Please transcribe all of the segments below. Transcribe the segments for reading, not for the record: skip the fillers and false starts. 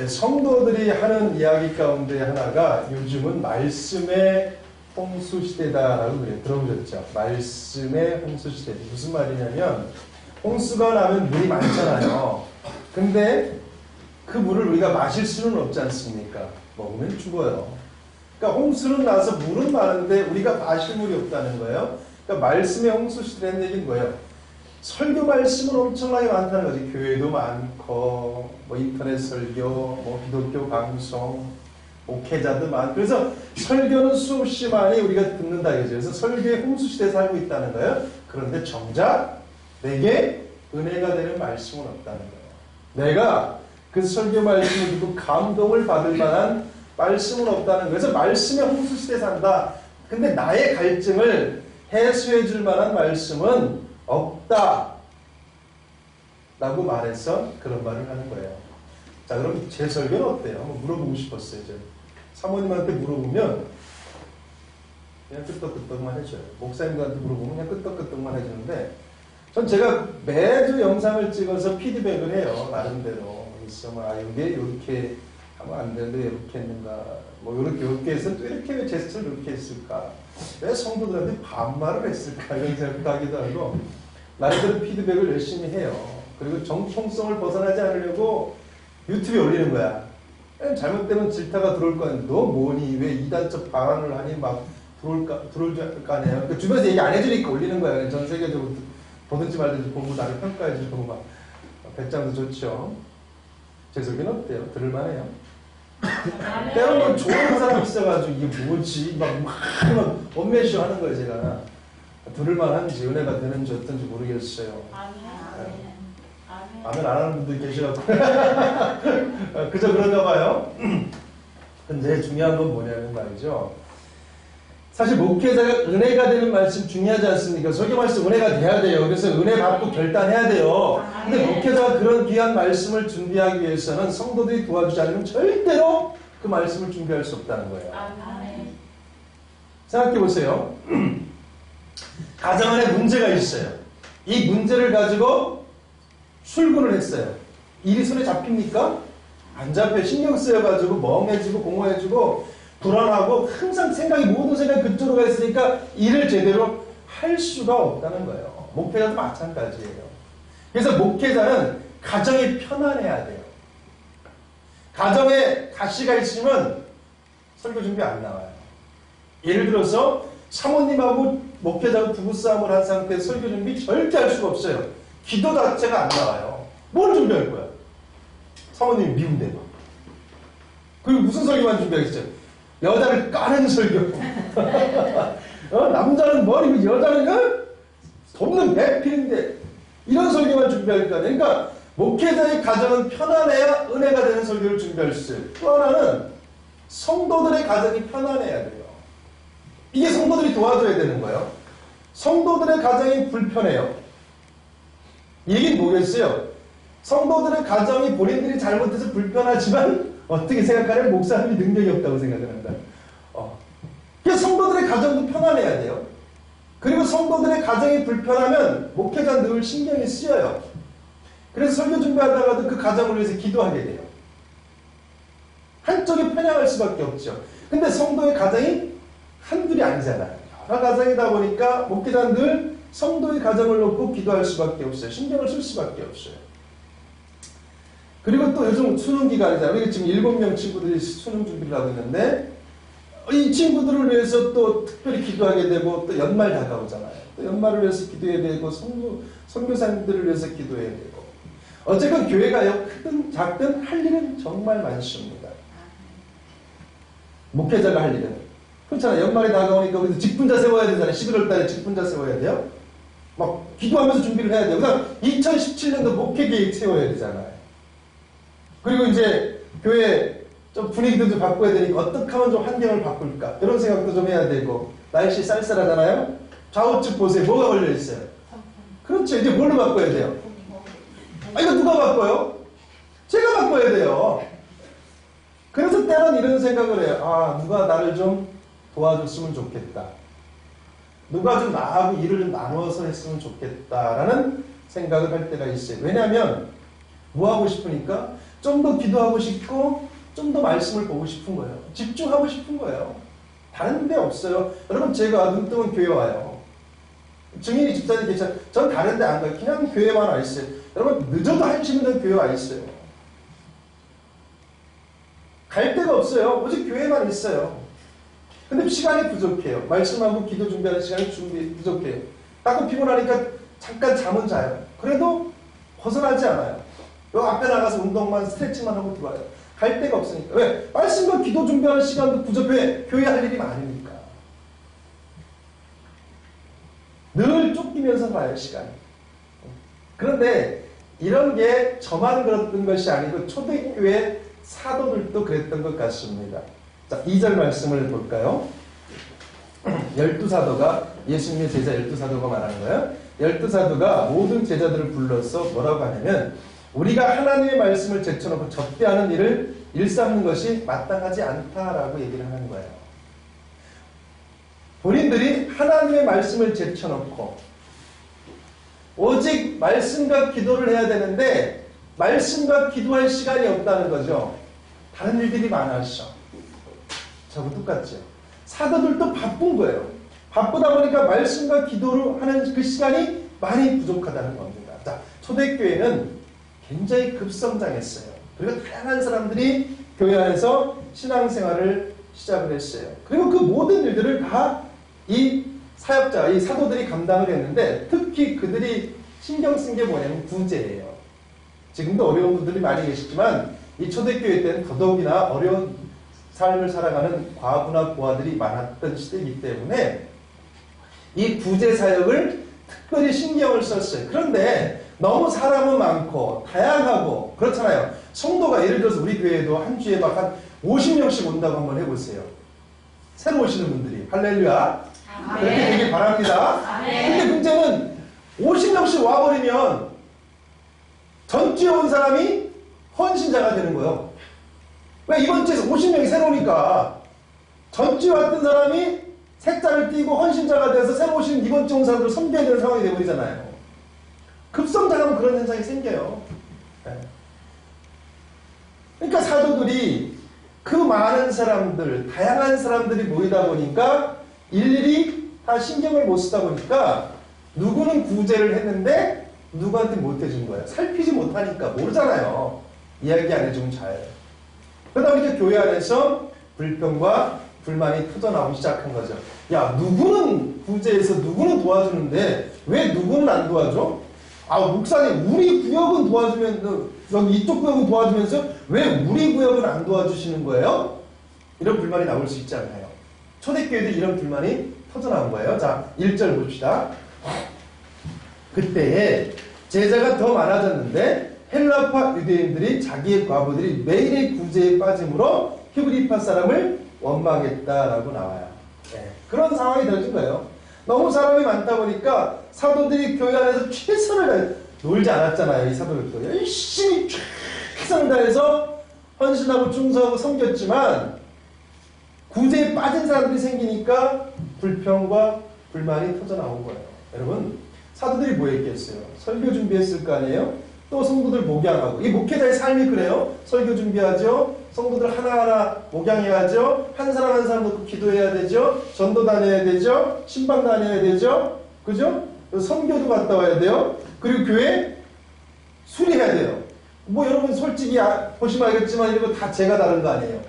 성도들이 하는 이야기 가운데 하나가 요즘은 말씀의 홍수시대다라고 그래요. 들어보셨죠? 말씀의 홍수시대. 무슨 말이냐면 홍수가 나면 물이 많잖아요. 근데 그 물을 우리가 마실 수는 없지 않습니까? 먹으면 죽어요. 그러니까 홍수는 나서 물은 많은데 우리가 마실 물이 없다는 거예요. 그러니까 말씀의 홍수시대라는 얘기는 뭐예요? 설교 말씀은 엄청나게 많다는 거지. 교회도 많고 뭐 인터넷 설교, 뭐 기독교 방송, 목회자도 많고 그래서 설교는 수없이 많이 우리가 듣는다 이거죠. 그래서 설교의 홍수시대에 살고 있다는 거예요. 그런데 정작 내게 은혜가 되는 말씀은 없다는 거예요. 내가 그 설교 말씀을 듣고 감동을 받을 만한 말씀은 없다는 거예요. 그래서 말씀의 홍수시대에 산다. 근데 나의 갈증을 해소해 줄 만한 말씀은 없다 라고 말해서 그런 말을 하는 거예요. 자, 그럼 제 설교는 어때요? 한번 물어보고 싶었어요. 이제 사모님한테 물어보면 그냥 끄떡끄떡만 해줘요. 목사님들한테 물어보면 그냥 끄떡끄떡만 해주는데 전 제가 매주 영상을 찍어서 피드백을 해요. 나름대로. 그래서 막 이게 이렇게 하면 안 되는데 이렇게 했는가 뭐 이렇게 해서 또 이렇게 왜 제스처를 이렇게 했을까 왜 성도들한테 반말을 했을까 이런 생각도 하기도 하고 나름대로 피드백을 열심히 해요. 그리고 정통성을 벗어나지 않으려고 유튜브에 올리는 거야. 잘못되면 질타가 들어올 거 아니야. 너 뭐니? 왜 이단적 발언을 하니? 막 들어올 거 아니에요. 그러니까 주변에서 얘기 안 해주니까 올리는 거야. 전 세계적으로 보든지 말든지 보고 나를 평가해주고 막 배짱도 좋죠. 제 설교는 어때요? 들을만해요? 때로는 좋은 사람이 있어가지고 이게 뭐지? 막 원맨쇼 하는 거예요. 제가 들을만한지 은혜가 되는지 어떤지 모르겠어요. 아멘 안 하는 분들이 계시라고. 그저 그런가 봐요. 근데 중요한 건 뭐냐면 말이죠. 사실 목회자가 은혜가 되는 말씀 중요하지 않습니까? 설교 말씀 은혜가 돼야 돼요. 그래서 은혜 받고 결단해야 돼요. 근데 목회자가 그런 귀한 말씀을 준비하기 위해서는 성도들이 도와주지 않으면 절대로 그 말씀을 준비할 수 없다는 거예요. 생각해 보세요. 가정 안에 문제가 있어요. 이 문제를 가지고 출근을 했어요. 일이 손에 잡힙니까? 안 잡혀. 신경 쓰여가지고 멍해지고 공허해지고 불안하고 항상 모든 생각이 그쪽으로 가 있으니까 일을 제대로 할 수가 없다는 거예요. 목회자도 마찬가지예요. 그래서 목회자는 가정이 편안해야 돼요. 가정에 가시가 있으면 설교 준비 안 나와요. 예를 들어서 사모님하고 목회자가 부부싸움을 한 상태에서 설교 준비 절대 할 수가 없어요. 기도 자체가 안 나와요. 뭘 준비할 거야? 사모님이 미운데 막. 그리고 무슨 설교만 준비하겠어요? 여자를 까는 설교. 남자는 머리고 여자는 돕는 배필인데 이런 설교만 준비할 거 아니에요. 그러니까 목회자의 가정은 편안해야 은혜가 되는 설교를 준비할 수 있어요. 또 하나는 성도들의 가정이 편안해야 돼요. 이게 성도들이 도와줘야 되는 거예요. 성도들의 가정이 불편해요. 얘기는 뭐겠어요? 성도들의 가정이 본인들이 잘못해서 불편하지만 어떻게 생각하냐면 목사님이 능력이 없다고 생각을 한다. 그래서 성도들의 가정도 편안해야 돼요. 그리고 성도들의 가정이 불편하면 목회자 늘 신경이 쓰여요. 그래서 설교 준비하다가도 그 가정을 위해서 기도하게 돼요. 한쪽이 편향할 수밖에 없죠. 근데 성도의 가정이 한둘이 아니잖아요. 여러 가정이다 보니까 목회자는 늘 성도의 가정을 놓고 기도할 수밖에 없어요. 신경을 쓸 수밖에 없어요. 그리고 또 요즘 수능 기간이잖아요. 우리 지금 7명 친구들이 수능 준비를 하고 있는데 이 친구들을 위해서 또 특별히 기도하게 되고 또 연말 다가오잖아요. 또 연말을 위해서 기도해야 되고 선교사님들을 위해서 기도해야 되고 어쨌건 교회가요 크든 작든 할 일은 정말 많습니다. 목회자가 할 일은 그렇잖아요. 연말이 다가오니까 우리도 직분자 세워야 되잖아요. 11월 달에 직분자 세워야 돼요. 막 기도하면서 준비를 해야 돼요. 그다음 2017년도 목회 계획 세워야 되잖아요. 그리고 이제 교회 좀 분위기도 좀 바꿔야 되니까 어떻게 하면 좀 환경을 바꿀까 이런 생각도 좀 해야 되고 날씨 쌀쌀하잖아요. 좌우측 보세요. 뭐가 걸려있어요? 그렇죠. 이제 뭘로 바꿔야 돼요? 이거 누가 바꿔요? 제가 바꿔야 돼요. 그래서 때론 이런 생각을 해요. 누가 나를 좀 도와줬으면 좋겠다. 누가 좀 나하고 일을 좀 나눠서 했으면 좋겠다라는 생각을 할 때가 있어요. 왜냐하면 뭐 하고 싶으니까 좀 더 기도하고 싶고 좀 더 말씀을 보고 싶은 거예요. 집중하고 싶은 거예요. 다른 데 없어요. 여러분 제가 눈 뜨면 교회 와요. 증인이 집사님 계시잖아요. 전 다른 데 안 가요. 그냥 교회만 와 있어요. 여러분 늦어도 1시간 전 교회 와 있어요. 갈 데가 없어요. 오직 교회만 있어요. 근데 시간이 부족해요. 말씀하고 기도 준비하는 시간이 부족해요. 가끔 피곤하니까 잠깐 잠은 자요. 그래도 벗어나지 않아요. 요 앞에 나가서 운동만 스트레칭만 하고 들어와요. 갈 데가 없으니까. 왜? 말씀과 기도 준비하는 시간도 부족해. 교회 할 일이 많으니까. 늘 쫓기면서 가요, 시간이. 그런데 이런 게 저만 그랬던 것이 아니고 초대교회 사도들도 그랬던 것 같습니다. 자, 2절 말씀을 볼까요? 12사도가 예수님의 제자 12사도가 말하는 거예요. 12사도가 모든 제자들을 불러서 뭐라고 하냐면 우리가 하나님의 말씀을 제쳐놓고 접대하는 일을 일삼는 것이 마땅하지 않다라고 얘기를 하는 거예요. 본인들이 하나님의 말씀을 제쳐놓고 오직 말씀과 기도를 해야 되는데 말씀과 기도할 시간이 없다는 거죠. 다른 일들이 많았어. 저하고 똑같죠. 사도들도 바쁜 거예요. 바쁘다 보니까 말씀과 기도를 하는 그 시간이 많이 부족하다는 겁니다. 자, 초대교회는 굉장히 급성장했어요. 그리고 다양한 사람들이 교회 안에서 신앙생활을 시작을 했어요. 그리고 그 모든 일들을 다 이 사역자, 이 사도들이 감당을 했는데 특히 그들이 신경 쓴 게 뭐냐면 구제예요. 지금도 어려운 분들이 많이 계시지만 이 초대교회 때는 더더욱이나 어려운 삶을 살아가는 과부나 고아들이 많았던 시대이기 때문에 이 구제 사역을 특별히 신경을 썼어요. 그런데 너무 사람은 많고 다양하고 그렇잖아요. 성도가 예를 들어서 우리 교회에도 한 주에 막 한 50명씩 온다고 한번 해보세요. 새로 오시는 분들이. 할렐루야. 그렇게 되길 바랍니다. 근데 문제는 50명씩 와버리면 전주에 온 사람이 헌신자가 되는 거예요. 왜? 이번 주에서 50명이 새로 오니까 전주에 왔던 사람이 색깔을 띠고 헌신자가 돼서 새로 오신 이번 주 온 사람들 섬겨야 되는 상황이 되어버리잖아요. 급성장하면 그런 현상이 생겨요. 그러니까 사도들이 그 많은 사람들, 다양한 사람들이 모이다 보니까 일일이 다 신경을 못 쓰다 보니까 누구는 구제를 했는데 누구한테 못 해준 거예요. 살피지 못하니까 모르잖아요. 이야기 안 해주면 잘. 그러다 보니까 교회 안에서 불평과 불만이 터져나오기 시작한 거죠. 야, 누구는 구제해서 누구는 도와주는데 왜 누구는 안 도와줘? 아, 목사님, 우리 구역은 도와주면, 여기 이쪽 구역은 도와주면서 왜 우리 구역은 안 도와주시는 거예요? 이런 불만이 나올 수 있지 않나요? 초대교회도 이런 불만이 터져나온 거예요. 자, 1절 봅시다. 그때에 제자가 더 많아졌는데 헬라파 유대인들이 자기의 과부들이 매일의 구제에 빠짐으로 히브리파 사람을 원망했다라고 나와요. 네, 그런 상황이 되어진 거예요. 너무 사람이 많다 보니까 사도들이 교회 안에서 최선을 다해 놀지 않았잖아요. 이 사도들도 열심히 최선을 다해서 헌신하고 충성하고 섬겼지만 구제에 빠진 사람들이 생기니까 불평과 불만이 터져나온 거예요. 여러분, 사도들이 뭐 했겠어요? 설교 준비했을 거 아니에요? 또 성도들 목양하고. 이 목회자의 삶이 그래요. 설교 준비하죠. 성도들 하나하나 목양해야죠. 한 사람 한 사람 놓고 기도해야 되죠. 전도 다녀야 되죠. 신방 다녀야 되죠. 그죠? 선교도 갔다 와야 돼요. 그리고 교회 수리해야 돼요. 뭐 여러분 솔직히 보시면 알겠지만 이거 다 제가 다른 거 아니에요.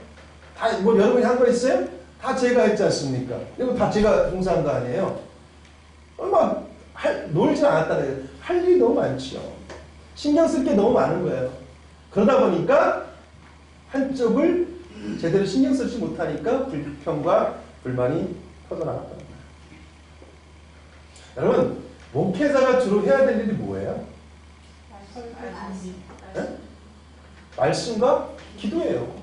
다 뭐 여러분이 한 거 있어요? 다 제가 했지 않습니까? 이거 다 제가 봉사한 거 아니에요? 얼마 놀지 않았다는 거예요. 할 일이 너무 많죠. 신경 쓸 게 너무 많은 거예요. 그러다 보니까 한쪽을 제대로 신경 쓰지 못하니까 불평과 불만이 터져나갔다는 거예요. 여러분, 목회자가 주로 해야 될 일이 뭐예요? 네? 말씀과 기도예요.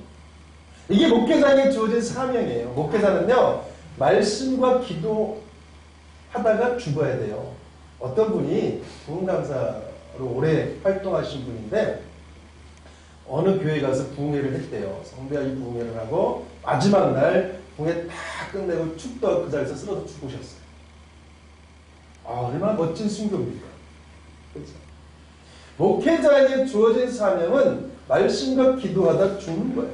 이게 목회자에게 주어진 사명이에요. 목회자는요, 말씀과 기도하다가 죽어야 돼요. 어떤 분이 부흥강사로 오래 활동하신 분인데 어느 교회 가서 부흥회를 했대요. 성대하게 부흥회를 하고 마지막 날 부흥회 다 끝내고 축도하고 그 자리에서 쓰러져 죽으셨어요. 아, 얼마나 멋진 순교입니까? 그렇죠? 목회자에게 주어진 사명은 말씀과 기도하다 죽는 거예요.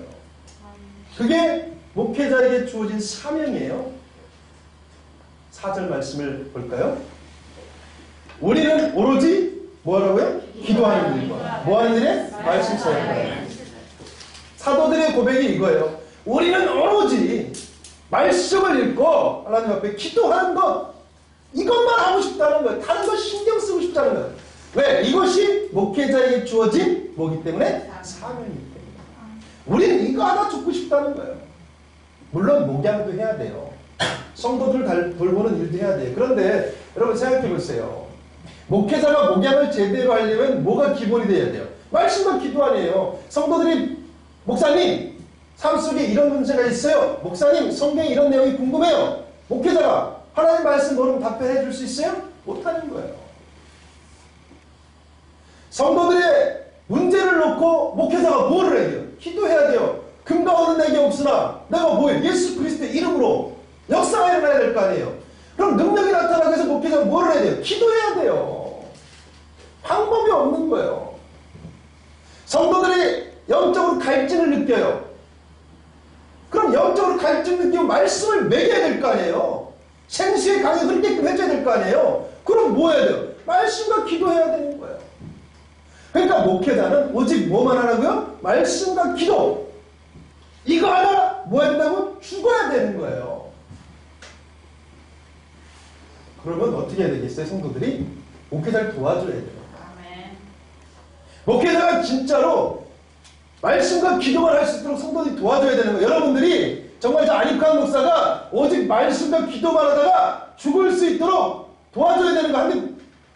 그게 목회자에게 주어진 사명이에요. 4절 말씀을 볼까요? 우리는 오로지 뭐라고요? 기도하는 일과 뭐하는 일에? 말씀 사역하는. 사도들의 고백이 이거예요. 우리는 오로지 말씀을 읽고 하나님 앞에 기도하는 것, 이것만 하고 싶다는 거예요. 다른 거 신경 쓰고 싶다는 거예요. 왜? 이것이 목회자에게 주어진 뭐기 때문에? 사명이기 때문에. 우리는 이거 하나 죽고 싶다는 거예요. 물론 목양도 해야 돼요. 성도들을 돌보는 일도 해야 돼요. 그런데 여러분 생각해 보세요. 목회자가 목양을 제대로 하려면 뭐가 기본이 돼야 돼요? 말씀과 기도 아니에요. 성도들이 목사님 삶 속에 이런 문제가 있어요. 목사님 성경에 이런 내용이 궁금해요. 목회자가 하나님 말씀 모르면 답변해 줄 수 있어요? 못하는 거예요. 성도들의 문제를 놓고 목회자가 뭐를 해야 돼요? 기도해야 돼요. 금과 은은 내게 없으나 내가 뭐예요? 예수 그리스도의 이름으로 역사가 일어나야 될 거 아니에요. 그럼 능력이 나타나기 위해서 목회자가 뭐를 해야 돼요? 기도해야 돼요. 방법이 없는 거예요. 성도들이 영적으로 갈증을 느껴요. 그럼 영적으로 갈증 느끼면 말씀을 먹여야 될 거 아니에요. 생수의 강이 흐르게끔 해줘야 될 거 아니에요. 그럼 뭐 해야 돼요? 말씀과 기도해야 되는 거예요. 그러니까 목회자는 오직 뭐만 하라고요? 말씀과 기도. 이거 하나 뭐 해야 된다고? 죽어야 되는 거예요. 그러면 어떻게 해야 되겠어요? 성도들이 목회자를 도와줘야 돼요. 아멘. 목회자가 진짜로 말씀과 기도만 할 수 있도록 성도들이 도와줘야 되는 거예요. 여러분들이 정말 저 안익환 목사가 오직 말씀과 기도만 하다가 죽을 수 있도록 도와줘야 되는 거 한데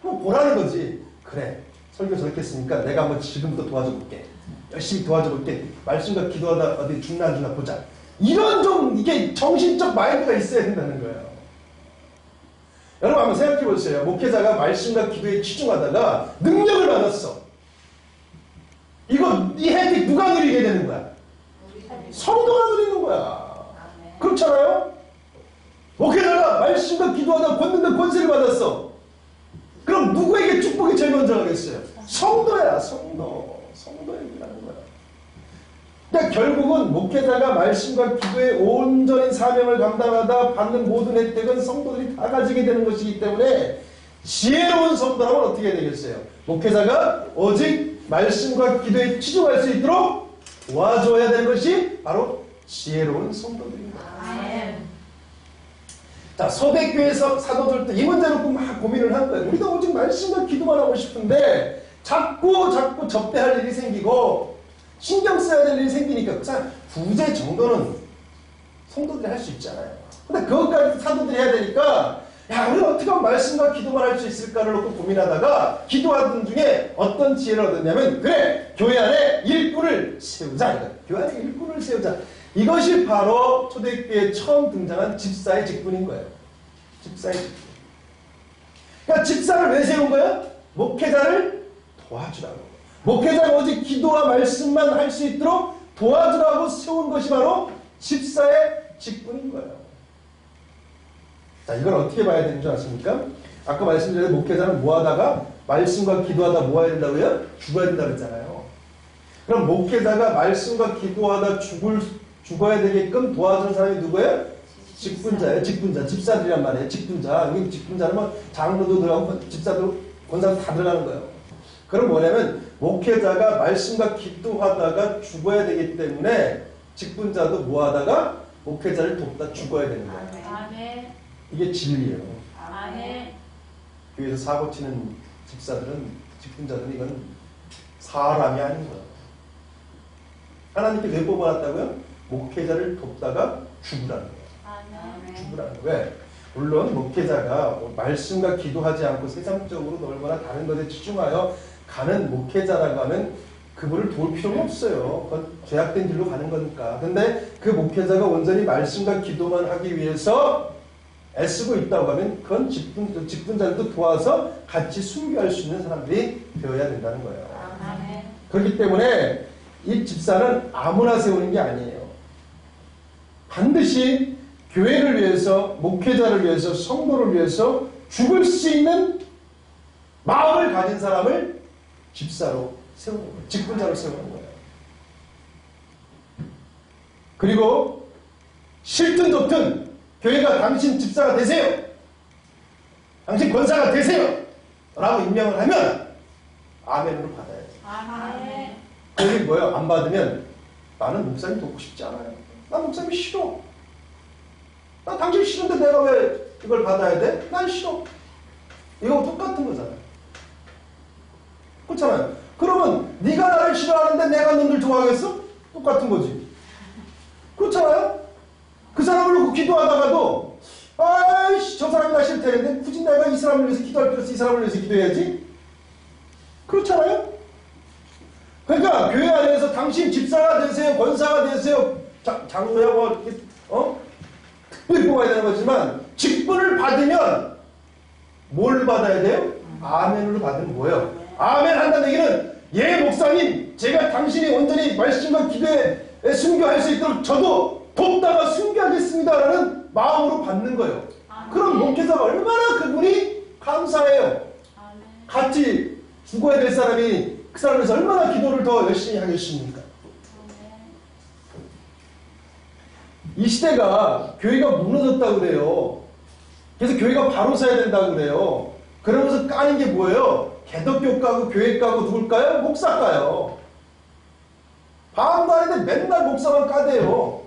한번 보라는 거지. 그래, 설교 저렇게 했으니까 내가 한번 지금부터 도와줘 볼게. 열심히 도와줘 볼게. 말씀과 기도하다 어디 죽나 안 죽나 보자. 이런 좀 이게 정신적 마인드가 있어야 된다는 거예요. 여러분 한번 생각해 보세요. 목회자가 말씀과 기도에 치중하다가 능력을 받았어. 이거 이 혜택 누가 누리게 되는 거야? 성도가 누리는 거야. 그렇잖아요? 목회자가 말씀과 기도하다가 권능과 권세를 받았어. 그럼 누구에게 축복이 제일 먼저 가겠어요? 성도야, 성도. 성도에게 가는 거야. 그러니까 결국은 목회자가 말씀과 기도에 온전히 사명을 감당하다 받는 모든 혜택은 성도들이 다 가지게 되는 것이기 때문에 지혜로운 성도라면 어떻게 해야 되겠어요? 목회자가 오직 말씀과 기도에 치중할 수 있도록 도와줘야 되는 것이 바로 지혜로운 성도들입니다. 자, 소백교회에서 사도들도 이 문제 놓고 막 고민을 한 거예요. 우리도 오직 말씀과 기도만 하고 싶은데 자꾸 접대할 일이 생기고 신경 써야 될 일이 생기니까 구제 정도는 성도들이 할 수 있잖아요. 근데 그것까지 사도들이 해야 되니까 야, 우리는 어떻게 하면 말씀과 기도만 할 수 있을까를 놓고 고민하다가 기도하던 중에 어떤 지혜를 얻었냐면 그래, 교회 안에 일꾼을 세우자. 이거. 교회 안에 일꾼을 세우자. 이것이 바로 초대교회에 처음 등장한 집사의 직분인 거예요. 집사의 직분. 그러니까 집사를 왜 세운 거예요? 목회자를 도와주라고. 목회자가 오직 기도와 말씀만 할 수 있도록 도와주라고 세운 것이 바로 집사의 직분인 거예요. 자, 이걸 어떻게 봐야 되는 줄 아십니까? 아까 말씀드린 목회자는 뭐 하다가 말씀과 기도하다 뭐 해야 된다고요? 죽어야 된다고 했잖아요. 그럼 목회자가 말씀과 기도하다 죽어야 되게끔 도와주는 사람이 누구예요? 직분자예요. 직분자. 집사들이란 말이에요. 직분자. 여기 직분자는 뭐 장로도 들어가고 집사도 권사도 다 들어가는 거예요. 그럼 뭐냐면 목회자가 말씀과 기도하다가 죽어야 되기 때문에 직분자도 뭐 하다가 목회자를 돕다 죽어야 되는 거예요. 아멘. 이게 진리예요. 아멘. 교회에서 사고 치는 집사들은, 직분자들은 이건 사람이 아닌 거예요. 하나님께 왜 뽑아놨다고요? 목회자를 돕다가 죽으라는 거예요. 아멘. 죽으라는 거예요. 왜? 물론 목회자가 말씀과 기도하지 않고 세상적으로 놀거나 다른 것에 치중하여 가는 목회자라고 하면 그분을 도울 필요가 없어요. 그건 죄악된 길로 가는 거니까. 근데 그 목회자가 온전히 말씀과 기도만 하기 위해서 애쓰고 있다고 하면 그건 직분자들도 도와서 같이 순교할 수 있는 사람들이 되어야 된다는 거예요. 아멘. 그렇기 때문에 이 집사는 아무나 세우는 게 아니에요. 반드시 교회를 위해서, 목회자를 위해서, 성도를 위해서 죽을 수 있는 마음을 가진 사람을 집사로 세우는 거예요. 직분자로 세우는 거예요. 그리고 싫든 좋든 교회가 당신 집사가 되세요. 당신 권사가 되세요. 라고 임명을 하면 아멘으로 받아야지. 아멘. 그게 뭐예요? 안 받으면 나는 목사님 돕고 싶지 않아요. 난 목사님이 싫어. 난 당신 싫은데 내가 왜 이걸 받아야 돼? 난 싫어. 이거 똑같은 거잖아요. 그렇잖아요. 그러면 네가 나를 싫어하는데 내가 너를 좋아하겠어? 똑같은 거지. 그렇잖아요. 그 사람을 놓고 기도하다가도 아이씨 저 사람이 나 싫다는데 굳이 내가 이 사람을 위해서 기도할 필요 없어. 이 사람을 위해서 기도해야지. 그렇잖아요. 그러니까 교회 안에서 당신 집사가 되세요. 권사가 되세요. 장로야 뭐 이렇게 특별히 뽑아야 되는 거지만 직분을 받으면 뭘 받아야 돼요? 아멘으로 받으면 뭐예요? 아멘 한다는 얘기는 예 목사님 제가 당신이 온전히 말씀과 기도에 순교할 수 있도록 저도 돕다가 순교하겠습니다 라는 마음으로 받는 거예요. 그럼 목회자가 얼마나 그분이 감사해요. 같이 죽어야 될 사람이 그 사람을 위해서 얼마나 기도를 더 열심히 하겠습니까? 이 시대가 교회가 무너졌다고 그래요. 그래서 교회가 바로 서야 된다고 그래요. 그러면서 까는 게 뭐예요? 개덕교 까고 교회 까고 누굴까요? 목사 까요. 방관인데 맨날 목사만 까대요.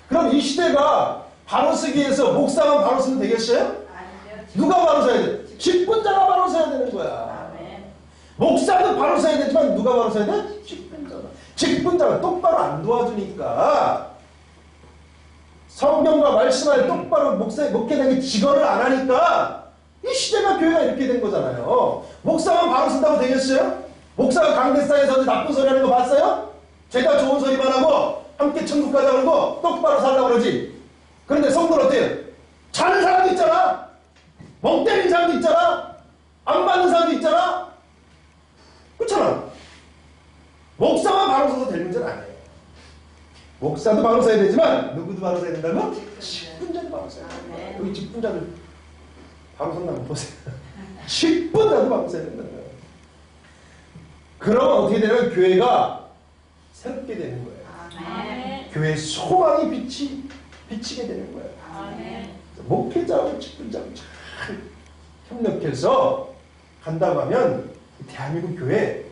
그럼 이 시대가 바로 서기 위해서 목사만 바로 서면 되겠어요? 누가 바로 서야 돼? 직분자가 바로 서야 되는 거야. 목사도 바로 서야 되지만 누가 바로 서야 돼? 직분자가. 직분자가 똑바로 안 도와주니까 성경과 말씀을 똑바로 목회자에게 직언을 안 하니까 이 시대가 교회가 이렇게 된 거잖아요. 목사만 바로 쓴다고 되겠어요? 목사가 강대상에서 나쁜 소리 하는 거 봤어요? 제가 좋은 소리만 하고 함께 천국 가자 그러고 똑바로 살라고 그러지. 그런데 성도는 어때요? 자는 사람도 있잖아. 멍 때리는 사람도 있잖아. 안 받는 사람도 있잖아. 그렇잖아. 목사만 바로 서서 될 문제는 아니에요. 목사도 바로 서야 되지만 누구도 바로 서야 된다고? 직분자도 바로 서야 된다. 여기 직분자들 바로 선다 한번 보세요. 직분자도 바로 서야 된다는 거예요. 그러면 어떻게 되냐면 교회가 새롭게 되는 거예요. 교회의 소망이 비치게 되는 거예요. 목회자하고 직분자하고 잘 협력해서 간다고 하면 대한민국 교회에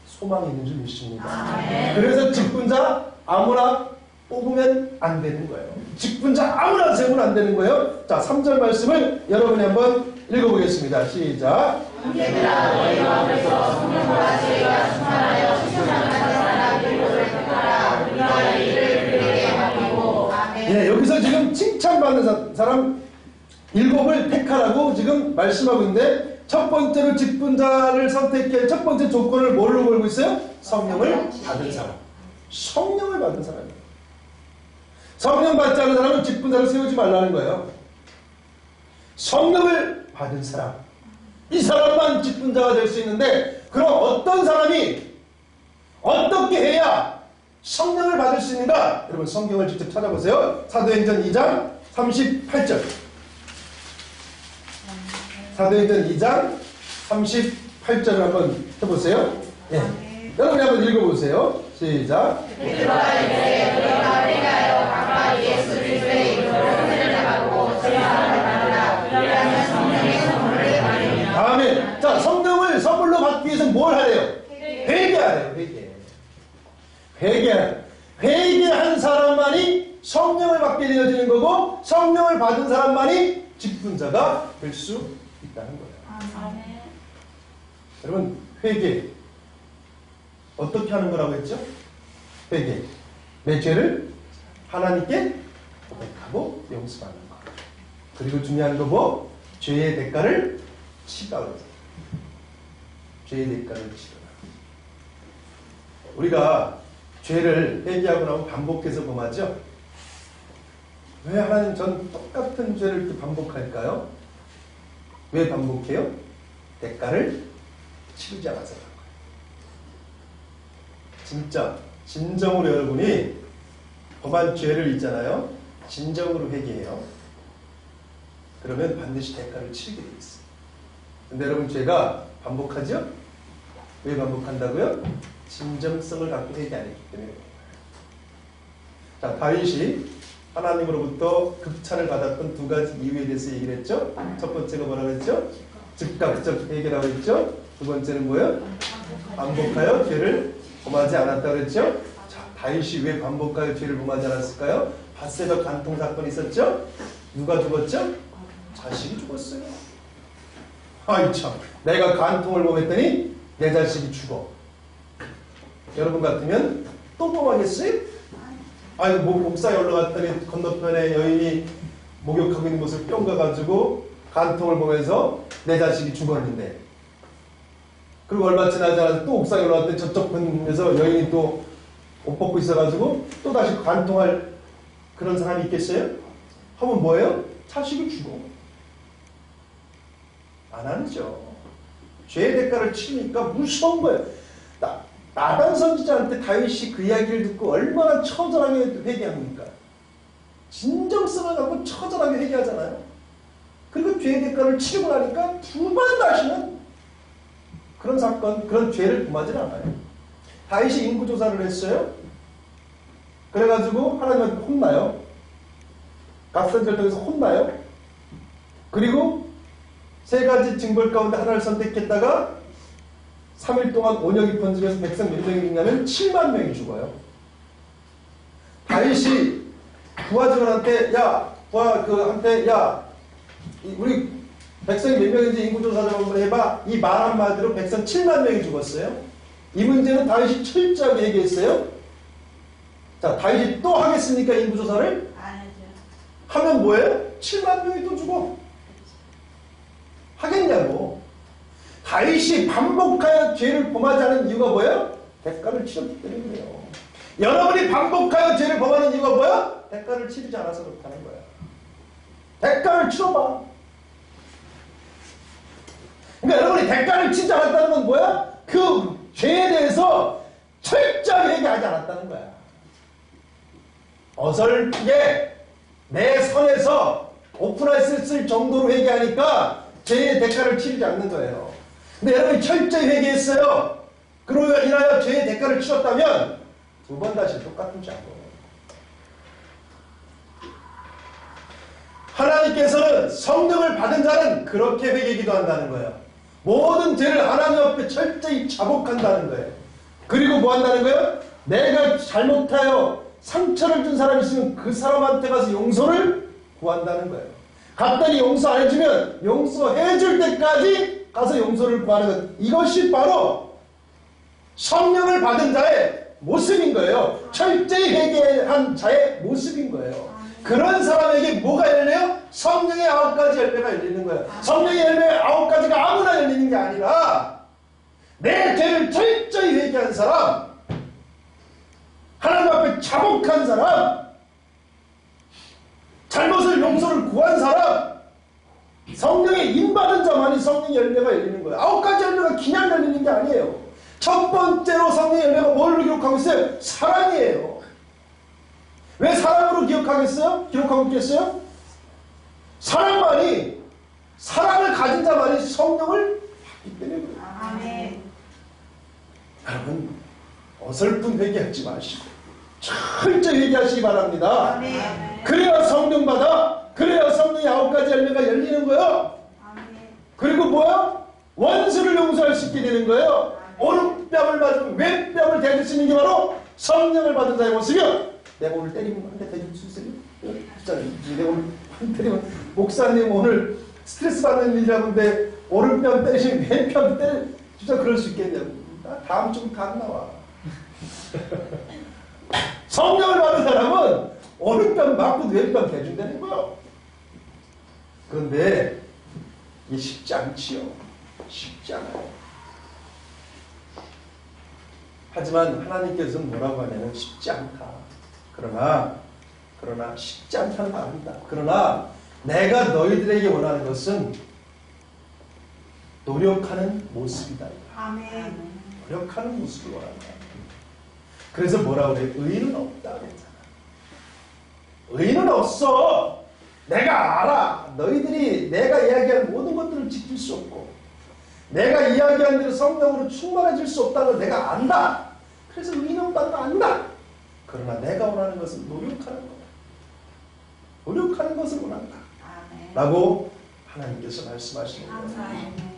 소망이 있는 줄 믿습니다. 그래서 직분자 아무나 뽑으면 안 되는 거예요. 직분자 아무나 세우면 안 되는 거예요. 자, 3절 말씀을 여러분이 한번 읽어보겠습니다. 시작. 형제들아 너희 가운데서 성령과 지혜가 충만하여 신령한 사랑하라 그리고를 택하라 우리가 이를 그에게 맡기고 아멘. 예, 여기서 지금 칭찬받는 사람 7을 택하라고 지금 말씀하고 있는데 첫 번째로 직분자를 선택할 첫 번째 조건을 뭘로 걸고 있어요? 성령을 받은 사람. 성령을 받은 사람이에요. 성령 받지 않은 사람은 직분자를 세우지 말라는 거예요. 성령을 받은 사람. 이 사람만 직분자가 될 수 있는데 그럼 어떤 사람이 어떻게 해야 성령을 받을 수 있는가? 여러분 성경을 직접 찾아보세요. 사도행전 2장 38절. 사도행전 2장 38절을 한번 해보세요. 예. 여러분이 한번 읽어보세요. 시작. 베드로가 이르되 너희가 회개하여 각각 예수 그리스도의 이름으로 세례를 받고 제사를 받으라 그리하면 성령의 선물을 받으리라. 아멘. 자, 성령을 선물로 받기 위해서 뭘 하래요? 회개하래요. 회개한 사람만이 성령을 받게 되어지는 거고 성령을 받은 사람만이 직분자가 될 수 있다는 거예요. 여러분 회개 어떻게 하는 거라고 했죠? 회개 내 죄를 하나님께 고백하고 용서하는 거. 그리고 중요한 거 뭐? 죄의 대가를 치다 그러죠. 죄의 대가를 치다. 우리가 죄를 회개하고 나면 반복해서 범하죠? 왜 하나님 전 똑같은 죄를 이렇게 반복할까요? 왜 반복해요? 대가를 치르지 않아서 그런 거예요. 진짜 진정으로 여러분이 범한 죄를 있잖아요. 진정으로 회개해요. 그러면 반드시 대가를 치르게 돼 있어요. 근데 여러분 죄가 반복하죠? 왜 반복한다고요? 진정성을 갖고 회개 안 했기 때문에. 자, 다윗이 하나님으로부터 극찬을 받았던 두 가지 이유에 대해서 얘기를 했죠. 첫 번째가 뭐라고 했죠? 즉각적 회개라고 했죠. 두 번째는 뭐예요? 반복하여 죄를 범하지 않았다고 그랬죠. 자, 다윗이 왜 반복하여 죄를 범하지 않았을까요? 밧세바 간통 사건이 있었죠. 누가 죽었죠? 자식이 죽었어요. 아이 참, 내가 간통을 범했더니 내 자식이 죽어. 여러분 같으면 또 범하겠어요? 아니, 목사에 올라갔더니 건너편에 여인이 목욕하고 있는 모습을 뿅 가가지고 간통을 보면서 내 자식이 죽었는데, 그리고 얼마 지나지 않아서 또 옥상에 올라갔더니 저쪽 편에서 여인이 또 옷 벗고 있어가지고 또 다시 간통할 그런 사람이 있겠어요? 하면 뭐예요? 자식이 죽어. 안 하죠. 죄의 대가를 치니까 무서운 거예요. 나단 선지자한테 다윗이 그 이야기를 듣고 얼마나 처절하게 회개합니까? 진정성을 갖고 처절하게 회개하잖아요. 그리고 죄의 대가를 치르고 나니까 두 번 다시는 그런 사건, 그런 죄를 범하지 않아요. 다윗이 인구조사를 했어요. 그래가지고 하나님한테 혼나요. 갓선절당에서 혼나요. 그리고 세 가지 징벌 가운데 하나를 선택했다가 3일 동안 온역이 번지면서 백성 몇 명이 죽냐면 7만 명이 죽어요. 다윗이 부하직원한테 우리 백성이 몇 명인지 인구조사 좀 한번 해봐. 이 말 한마디로 백성 7만 명이 죽었어요. 이 문제는 다윗이 철저하게 얘기했어요. 자, 다윗이 또 하겠습니까? 인구조사를? 안 하죠. 하면 뭐예요? 7만 명이 또 죽어. 하겠냐고. 다윗이 반복하여 죄를 범하지 않은 이유가 뭐예요? 대가를 치렀기 때문에 그래요. 여러분이 반복하여 죄를 범하는 이유가 뭐야? 대가를 치르지 않아서 그렇다는 거야. 대가를 치러봐. 그러니까 여러분이 대가를 치지 않았다는 건 뭐야? 그 죄에 대해서 철저하게 얘기하지 않았다는 거야. 어설프게 내 선에서 오픈할수 정도로 회개하니까 죄의 대가를 치르지 않는 거예요. 근데 여러분이 철저히 회개했어요. 그러고 인하여 죄의 대가를 치렀다면 두 번 다시 똑같은 죄하고. 하나님께서는 성령을 받은 자는 그렇게 회개 기도한다는 거예요. 모든 죄를 하나님 앞에 철저히 자복한다는 거예요. 그리고 뭐 한다는 거예요? 내가 잘못하여 상처를 준 사람이 있으면 그 사람한테 가서 용서를 구한다는 거예요. 갔더니 용서 안 해주면 용서해줄 때까지 가서 용서를 구하는 것. 이것이 바로 성령을 받은 자의 모습인 거예요. 철저히 회개한 자의 모습인 거예요. 그런 사람에게 뭐가 열려요? 성령의 9가지 열매가 열리는 거예요. 성령의 열매 9가지가 아무나 열리는 게 아니라 내 죄를 철저히 회개한 사람, 하나님 앞에 자복한 사람, 잘못을 용서를 구한 사람, 성령의 인받은 자만이 성령의 열매가 열리는 거예요. 9가지 열매가 그냥 열리는 게 아니에요. 첫 번째로 성령의 열매가 뭘로 기록하고 있어요? 사랑이에요. 왜 사랑으로 기록하고 있겠어요? 사랑만이, 사랑을 가진 자만이 성령을 받기 때문에 그래요. 아멘. 여러분, 어설픈 회개하지 마시고 철저히 회개하시기 바랍니다. 아멘. 그래야 성령 받아. 그래야 성령의 9가지 열매가 열리는 거예요. 아멘. 그리고 뭐야? 원수를 용서할 수 있게 되는 거예요. 오른뺨을 맞으면 왼뺨을 대줄 수 있는 게 바로 성령을 받은 자의 모습이요. 내가 오늘 때리면 한 대 대줄 수 있어요? 진짜 내가 오늘 한 때리면 목사님 오늘 스트레스 받는 일이라는데 오른뺨 때리시면 왼뺨 때려 진짜 그럴 수 있겠냐고. 다음 주면 다 나와. 성령을 받은 사람은 오른뺨 맞고 왼뺨 대준다는 거예요. 그런데 이게 쉽지 않지요. 쉽지 않아요. 하지만 하나님께서는 뭐라고 하냐면 쉽지 않다. 그러나 쉽지 않다는 말 아닙니다. 그러나 내가 너희들에게 원하는 것은 노력하는 모습이다. 아멘. 노력하는 모습을 원한다. 그래서 뭐라고 그래? 의는 없다 그랬잖아. 의는 없어. 내가 알아. 너희들이 내가 이야기한 모든 것들을 지킬 수 없고 내가 이야기한 대로 성령으로 충만해질 수 없다는 걸 내가 안다. 그래서 의는 없다는 걸 안다. 그러나 내가 원하는 것은 노력하는 거다. 노력하는 것을 원한다. 아멘. 라고 하나님께서 말씀하시는 거예요. 아멘.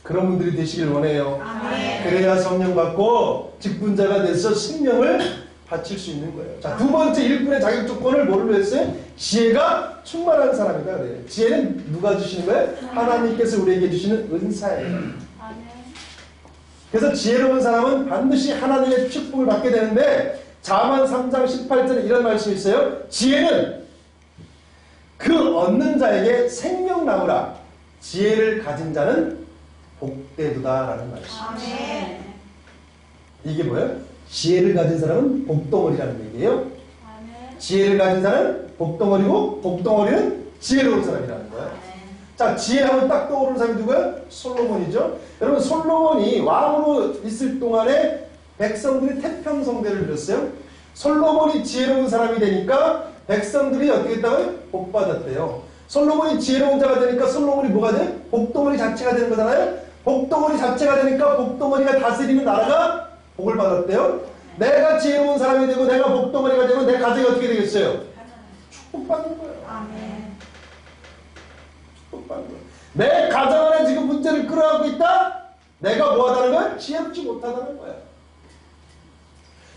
그런 분들이 되시길 원해요. 아멘. 그래야 성령 받고 직분자가 돼서 생명을 바칠 수 있는 거예요. 자, 두 번째 일꾼의 자격 조건을 뭐로 했어요? 지혜가 충만한 사람이다 그래요. 지혜는 누가 주시는 거예요? 하나님께서 우리에게 주시는 은사예요. 아멘. 그래서 지혜로운 사람은 반드시 하나님의 축복을 받게 되는데 자만 3장 18절에 이런 말씀이 있어요. 지혜는 그 얻는 자에게 생명나무라. 지혜를 가진 자는 복되도다라는 말씀. 아멘. 이게 뭐예요? 지혜를 가진 사람은 복덩어리라는 얘기예요. 아멘. 지혜를 가진 사람은 복덩어리고 복덩어리는 지혜로운 사람이라는 거예요. 자, 지혜하면 딱 떠오르는 사람이 누구예요? 솔로몬이죠. 여러분, 솔로몬이 왕으로 있을 동안에 백성들이 태평성대를 누렸어요. 솔로몬이 지혜로운 사람이 되니까 백성들이 어떻게 했다고요? 복 받았대요. 솔로몬이 지혜로운 자가 되니까 솔로몬이 뭐가 돼? 복덩어리 자체가 되는 거잖아요. 복덩어리 자체가 되니까 복덩어리가 다스리는 나라가 복을 받았대요. 내가 지혜로운 사람이 되고 내가 복덩어리가 되면 내 가정이 어떻게 되겠어요? 축복받는 거예요. 아멘. 축복받는 거예요. 내 가정 안에 지금 문제를 끌어안고 있다? 내가 뭐하다는 거야? 지혜롭지 못하다는 거야.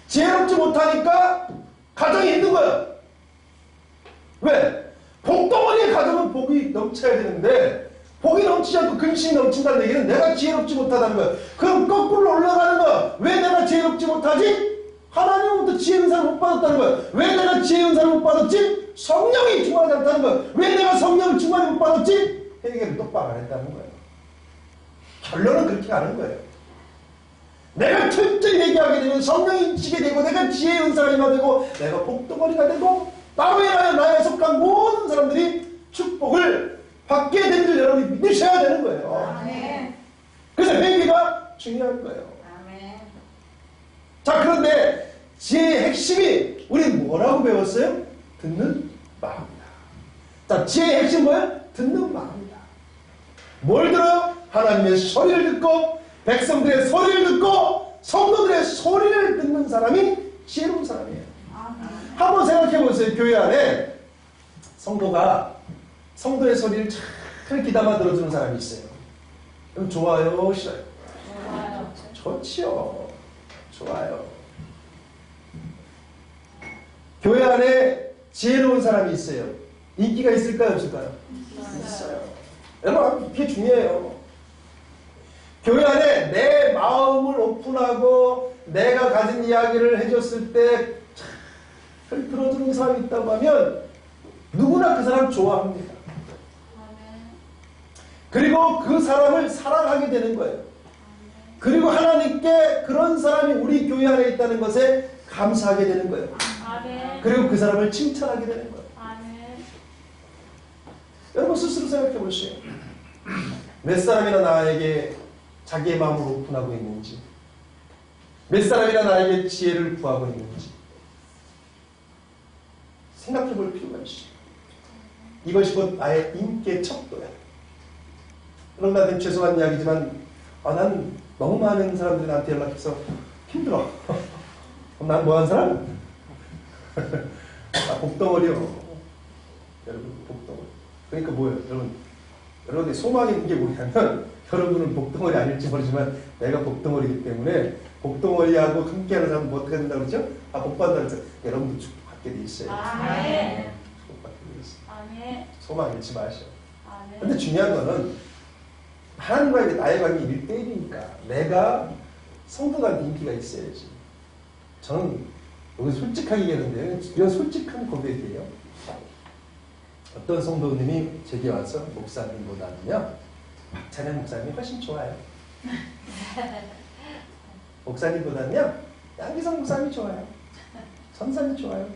지혜롭지 못하니까 가정이 힘든 거야. 왜? 복덩어리의 가정은 복이 넘쳐야 되는데 복이 넘치지 않고 근심이 넘친다는 얘기는 내가 지혜롭지 못하다는 거야. 그럼 거꾸로 올라가는 거야. 왜 내가 지혜롭지 못하지? 하나님으로부터 지혜 은사를 못 받았다는 거야. 왜 내가 지혜 은사를 못 받았지? 성령이 충만하지 않다는 거야. 왜 내가 성령을 충만히 못 받았지? 회개를 똑바로 안 했다는 거예요. 결론은 그렇게 가는 거예요. 내가 철저히 회개하게 되면 성령이 지게 되고 내가 지혜의 은사가 임하되고 내가 복덩어리가 되고 나로 인하여 나에 속한 모든 사람들이 축복을 받게 된 줄 여러분이 믿으셔야 되는 거예요. 아멘. 그래서 회개가 중요한 거예요. 아멘. 자, 그런데 지혜의 핵심이 우리 뭐라고 배웠어요? 듣는 마음이다. 자, 지혜의 핵심 뭐예요? 듣는 마음이다. 뭘 들어요? 하나님의 소리를 듣고 백성들의 소리를 듣고 성도들의 소리를 듣는 사람이 지혜로운 사람이에요. 아멘. 한번 생각해 보세요. 교회 안에 성도가 성도의 소리를 잘 귀담아 들어주는 사람이 있어요. 그럼 좋아요? 싫어요? 좋아요. 좋지요. 좋아요. 교회 안에 지혜로운 사람이 있어요. 인기가 있을까요? 없을까요? 있어요. 여러분, 그게 중요해요. 교회 안에 내 마음을 오픈하고 내가 가진 이야기를 해줬을 때 잘 들어주는 사람이 있다고 하면 누구나 그 사람 좋아합니다. 그리고 그 사람을 사랑하게 되는 거예요. 그리고 하나님께 그런 사람이 우리 교회 안에 있다는 것에 감사하게 되는 거예요. 아멘. 그리고 그 사람을 칭찬하게 되는 거예요. 아멘. 여러분 스스로 생각해 보세요. 몇 사람이나 나에게 자기의 마음을 오픈하고 있는지, 몇 사람이나 나에게 지혜를 구하고 있는지 생각해 볼 필요가 있어요. 이것이 곧 나의 인기의 척도야. 그럼 나한테 죄송한 이야기지만 난 너무 많은 사람들이 나한테 연락해서 힘들어. 그럼 난 뭐하는 사람? 복덩어리요. 여러분 복덩어리. 그러니까 뭐예요? 여러분의 소망이 있는 게 뭐냐면 여러분은 복덩어리 아닐지 모르지만 내가 복덩어리이기 때문에 복덩어리하고 함께하는 사람은 뭐 어떻게 된다고 그러죠? 복받는다고 그래서 여러분도 축복받게 돼 있어요. 아멘. 축복받게 돼 있어요. 아멘. 소망 잃지 마셔. 아멘. 근데 중요한 거는 하나님과의 나의 관계 1대1이니까 내가 성도들한테 인기가 있어야지. 저는 여기 솔직하게 얘기하는데요. 이런 솔직한 고백이에요. 어떤 성도님이 제게 와서 목사님보다는요 박찬현 목사님이 훨씬 좋아요. 목사님보다는요 양기성 목사님이 좋아요. 선사님이 좋아요.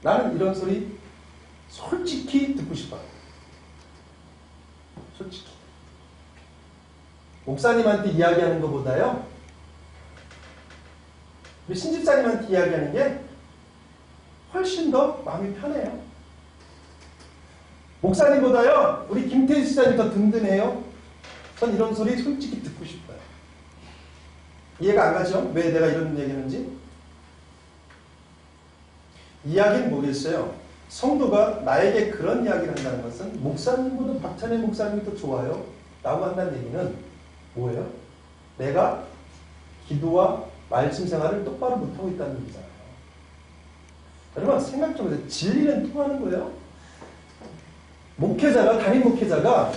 나는 이런 소리 솔직히 듣고 싶어요. 솔직히. 목사님한테 이야기하는 것보다요 우리 신집사님한테 이야기하는 게 훨씬 더 마음이 편해요. 목사님보다요 우리 김태희 집사님이 더 든든해요. 전 이런 소리 솔직히 듣고 싶어요. 이해가 안 가죠? 왜 내가 이런 얘기하는지? 이야기는 뭐겠어요? 성도가 나에게 그런 이야기를 한다는 것은 목사님보다 박찬혜 목사님이 더 좋아요 라고 한다는 얘기는 뭐예요? 내가 기도와 말씀 생활을 똑바로 못하고 있다는 얘기잖아요. 여러분 생각 좀 해보세요. 진리는 통하는 거예요. 목회자가, 담임 목회자가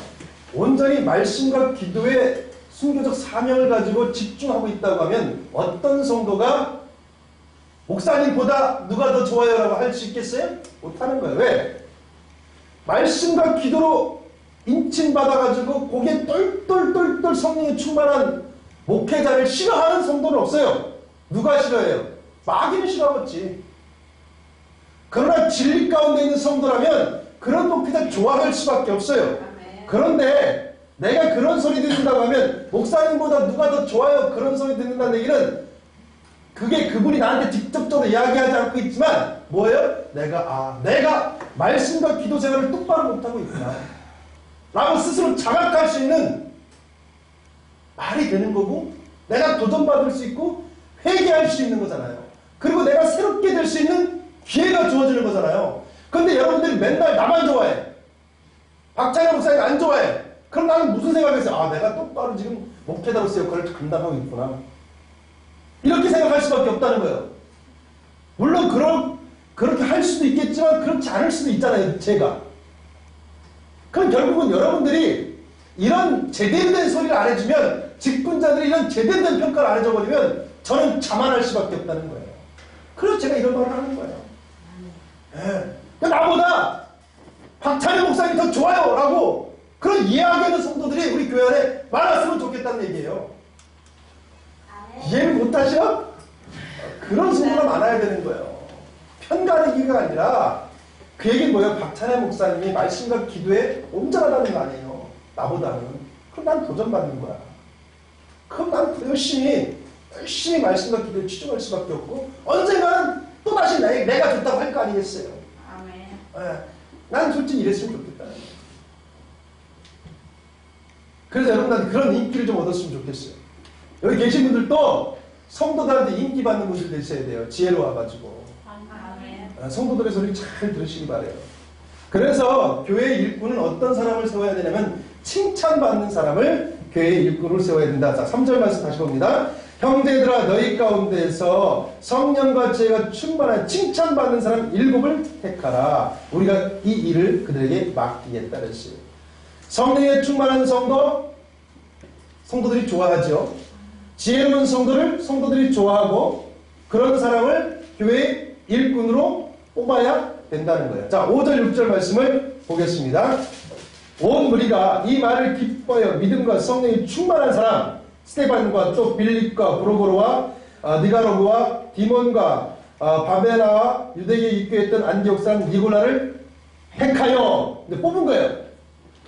온전히 말씀과 기도에 순교적 사명을 가지고 집중하고 있다고 하면 어떤 성도가 목사님보다 누가 더 좋아요? 라고 할 수 있겠어요? 못하는 거예요. 왜? 말씀과 기도로 인침받아가지고 고개 똘똘똘똘 성령에 충만한 목회자를 싫어하는 성도는 없어요. 누가 싫어해요? 마귀는 싫어하겠지. 그러나 진리 가운데 있는 성도라면 그런 목회자 좋아할 수밖에 없어요. 그런데 내가 그런 소리 듣는다고 하면 목사님보다 누가 더 좋아요? 그런 소리 듣는다는 얘기는 그게 그분이 나한테 직접적으로 이야기하지 않고 있지만 뭐예요? 내가 말씀과 기도 생활을 똑바로 못하고 있구나 라고 스스로 자각할 수 있는 말이 되는 거고 내가 도전받을 수 있고 회개할 수 있는 거잖아요. 그리고 내가 새롭게 될 수 있는 기회가 주어지는 거잖아요. 그런데 여러분들이 맨날 나만 좋아해. 박찬혜 목사님 안 좋아해. 그럼 나는 무슨 생각을 했어요? 내가 똑바로 지금 목회자로서 역할을 감당하고 있구나. 이렇게 생각할 수밖에 없다는 거예요. 물론 그렇게 할 수도 있겠지만 그렇지 않을 수도 있잖아요. 제가. 그럼 결국은 여러분들이 이런 제대로 된 소리를 안 해주면 직분자들이 이런 제대로 된 평가를 안 해줘버리면 저는 자만할 수밖에 없다는 거예요. 그래서 제가 이런 말을 하는 거예요. 네. 나보다 박찬혜 목사님이 더 좋아요 라고 그런 이야기하는 성도들이 우리 교회 안에 많았으면 좋겠다는 얘기예요. 이해를 못하셔? 그런 성도가 많아야 되는 거예요. 편가르기가 아니라 그 얘기는 뭐예요? 박찬혜 목사님이 말씀과 기도에 온전하다는 거 아니에요. 나보다는. 그럼 난 도전받는 거야. 그럼 난 열심히 말씀과 기도에 치중할 수밖에 없고 언젠가는 또다시 내가 좋다고 할 거 아니겠어요. 아멘. 난 솔직히 이랬으면 좋겠다. 그래서 여러분들 그런 인기를 좀 얻었으면 좋겠어요. 여기 계신 분들도 성도들한테 인기 받는 분들 되셔야 돼요. 지혜로워가지고. 성도들의 소리 잘 들으시기 바래요. 그래서 교회의 일꾼은 어떤 사람을 세워야 되냐면 칭찬받는 사람을 교회의 일꾼으로 세워야 된다. 자, 3절 말씀 다시 봅니다. 형제들아 너희 가운데서 성령과 지혜가 충만한 칭찬받는 사람 7을 택하라. 우리가 이 일을 그들에게 맡기겠다 그랬어요. 성령에 충만한 성도들이 좋아하죠. 지혜로운 성도들이 좋아하고 그런 사람을 교회의 일꾼으로 뽑아야 된다는 거예요. 자, 5절 6절 말씀을 보겠습니다. 온 무리가 이 말을 기뻐하여 믿음과 성령이 충만한 사람 스테반과 또 빌립과 브로고로와 니가노고와 디몬과 바베나와 유대계에 입교했던 안디옥 사람 니고라를 택하여 뽑은 거예요.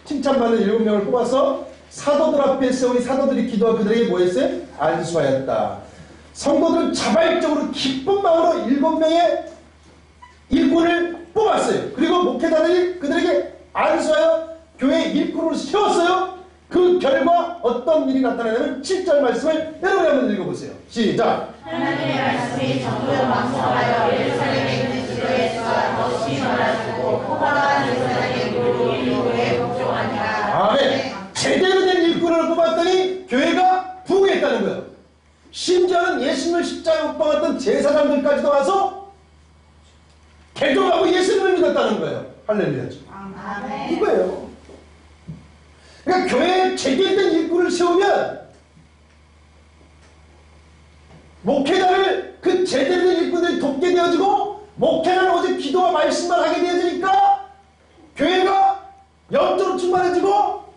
칭찬받는 7명을 뽑아서 사도들 앞에 세우니 사도들이 기도하고 그들에게 뭐 했어요? 안수하였다. 성도들은 자발적으로 기쁜 마음으로 7명의 일꾼을 뽑았어요. 그리고 목회자들이 그들에게 안수하여 교회 일꾼으로 세웠어요. 그 결과 어떤 일이 나타나냐면 7절 말씀을 여러분이 한번 읽어보세요. 시작. 하나님의 말씀이 정도로 왕성하여 예루살렘에 있는 지도에서 더 심하라주고 포가와 예루살렘의 교회에 복종하니라. 아멘. 제대로 된 일꾼을 뽑았더니 교회가 부흥했다는 거예요. 심지어는 예수님을 십자가에 못 박았던 제사장들까지도 와서 개종하고 예수님을 믿었다는 거예요. 할렐루야죠. 아멘. 이거예요. 그러니까 교회에 제대로 된 일꾼을 세우면 목회자를 그 제대로 된 일꾼들이 돕게 되어지고 목회자는 오직 기도와 말씀만 하게 되어지니까 교회가 영적으로 충만해지고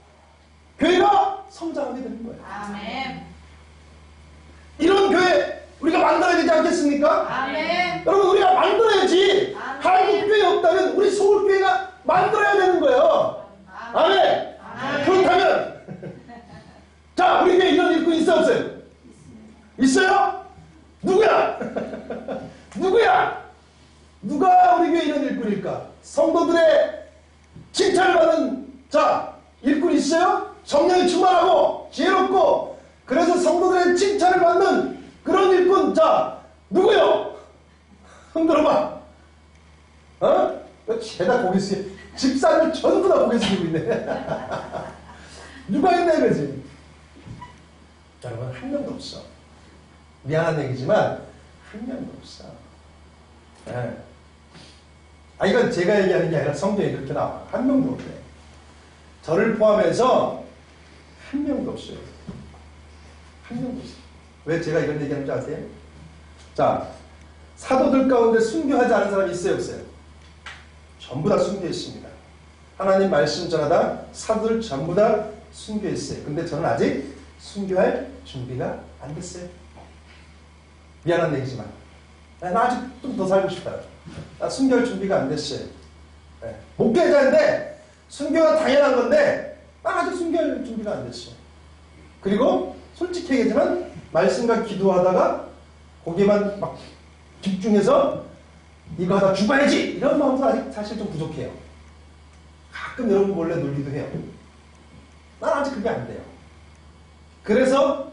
교회가 성장하게 되는 거예요. 아멘. 이런 교회 우리가 만들어야 되지 않겠습니까? 아멘. 여러분 우리가 만들어야지. 아멘. 한국교회 없다면 우리 서울교회가 만들어야 되는 거예요. 아멘. 아멘. 그렇다면 자 우리 교회 이런 일꾼 있어 없어요? 있어요? 누구야? 누구야? 누가 우리 교회 이런 일꾼일까? 성도들의 칭찬을 받는 자 일꾼이 있어요? 성령이 충만하고 지혜롭고 그래서 성도들의 칭찬을 받는 그런 일꾼 자 누구요? 흔들어봐. 죄다 고개 숙여. 집사들 전부 다 고개 숙이고 있네. 누가 있나 이거지. 여러분, 한 명도 없어. 미안한 얘기지만 한 명도 없어. 네. 이건 제가 얘기하는 게 아니라 성경에 그렇게 나와. 한 명도 없네. 저를 포함해서 한 명도 없어요. 한 명도 없어요. 왜 제가 이런 얘기하는 줄 아세요? 자, 사도들 가운데 순교하지 않은 사람이 있어요, 없어요? 전부 다 순교했습니다. 하나님 말씀 전하다 사도들 전부 다 순교했어요. 근데 저는 아직 순교할 준비가 안 됐어요. 미안한 얘기지만 나 아직 좀 더 살고 싶어요. 나 순교할 준비가 안 됐어요. 네. 목회자인데 순교가 당연한 건데 나 아직 순교할 준비가 안 됐어요. 그리고 솔직히 얘기하지만 말씀과 기도하다가 거기에만 막 집중해서 이거 하다 죽어야지 이런 마음도 아직 사실 좀 부족해요. 가끔 여러분 몰래 놀기도 해요. 난 아직 그게 안 돼요. 그래서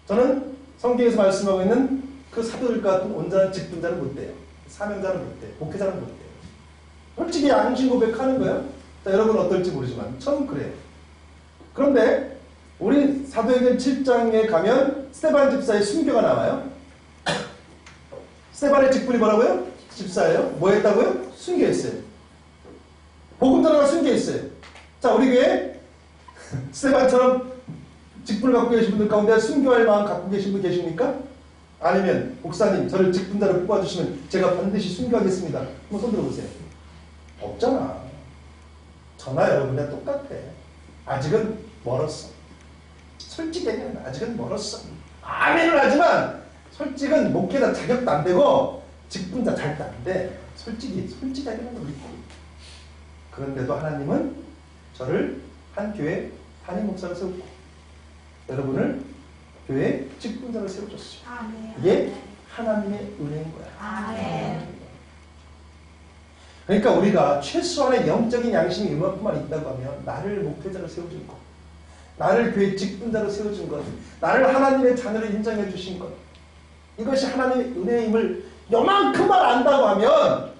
저는 성경에서 말씀하고 있는 그 사도들과 같은 온전한 직분자는 못 돼요. 사명자는 못 돼요. 목회자는 못 돼요. 솔직히 양심 고백하는 거예요. 자, 여러분 어떨지 모르지만 저는 그래요. 그런데 우리 사도행전 7장에 가면 스데반 집사의 순교가 나와요. 스데반의 직분이 뭐라고요? 집사예요. 뭐 했다고요? 순교했어요. 복음 전하가 순교했어요. 자, 우리 교회 스데반처럼 직분을 갖고 계신 분들 가운데 순교할 마음 갖고 계신 분 계십니까? 아니면 목사님 저를 직분자로 뽑아주시면 제가 반드시 순교하겠습니다. 한번 손 들어보세요. 없잖아. 저나 여러분이랑 똑같아. 아직은 멀었어. 솔직히 얘기하면 아직은 멀었어. 아멘을 하지만 솔직은 목회자 자격도 안 되고 직분자 자격도 안 돼. 솔직히 하기는 우리. 그런데도 하나님은 저를 한 교회 담임 목사로 세웠고 여러분을 교회 직분자로 세워줬어요. 아멘. 이게 하나님의 은혜인 거야. 아멘. 그러니까 우리가 최소한의 영적인 양심이 이만큼만 있다고 하면 나를 목회자로 세워준 것, 나를 교회 직분자로 세워준 것, 나를 하나님의 자녀로 인정해 주신 것, 이것이 하나님의 은혜임을 요만큼만 안다고 하면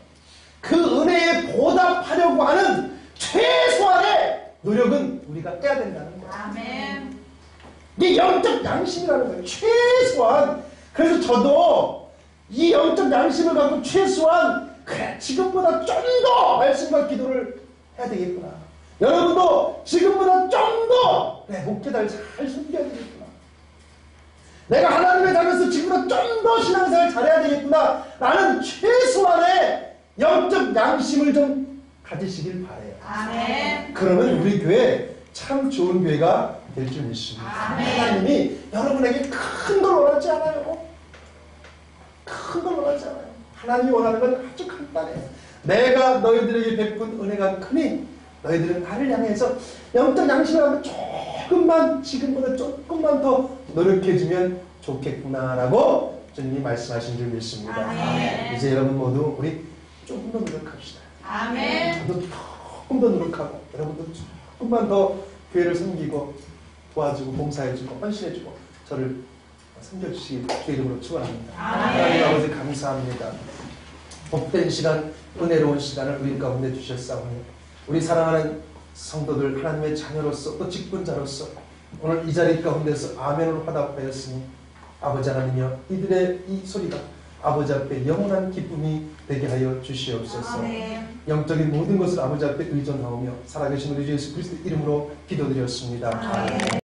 그 은혜에 보답하려고 하는 최소한의 노력은 우리가 떼야 된다는 거야. 아멘. 이게 영적 양심이라는 거예요. 최소한. 그래서 저도 이 영적 양심을 갖고 최소한 그래 지금보다 좀 더 말씀과 기도를 해야 되겠구나. 여러분도 지금보다 좀 더 목회자를 잘 섬겨야 되겠구나. 내가 하나님의 자녀로서 지금보다 좀 더 신앙생활 잘해야 되겠구나. 라는 최소한의 영적 양심을 좀 가지시길 바래요. 아멘. 그러면 우리 교회 참 좋은 교회가 될 줄 믿습니다. 하나님이 여러분에게 큰 걸 원하지 않아요. 큰 걸 원하지 않아요. 하나님이 원하는 건 아주 간단해요. 내가 너희들에게 베푼 은혜가 크니 너희들은 나를 향해서 영적 양심을 조금만 지금보다 조금만 더 노력해주면 좋겠구나라고 주님이 말씀하신 줄 믿습니다. 아멘. 이제 여러분 모두 우리 조금 더 노력합시다. 아멘. 저도 조금 더 노력하고 여러분도 조금만 더 교회를 섬기고 도와주고 봉사해주고 헌신해주고 저를 섬겨주시기 주의 이름으로 축원합니다. 하나님 아버지 감사합니다. 복된 시간, 은혜로운 시간을 우리 가운데 주셨사오니 우리 사랑하는 성도들 하나님의 자녀로서 또 직분자로서 오늘 이 자리 가운데서 아멘으로 화답하였으니 아버지 하나님이여 이들의 이 소리가 아버지 앞에 영원한 기쁨이 되게 하여 주시옵소서. 아멘. 영적인 모든 것을 아버지 앞에 의존하오며 살아계신 우리 주 예수 그리스도 이름으로 기도드렸습니다. 아멘.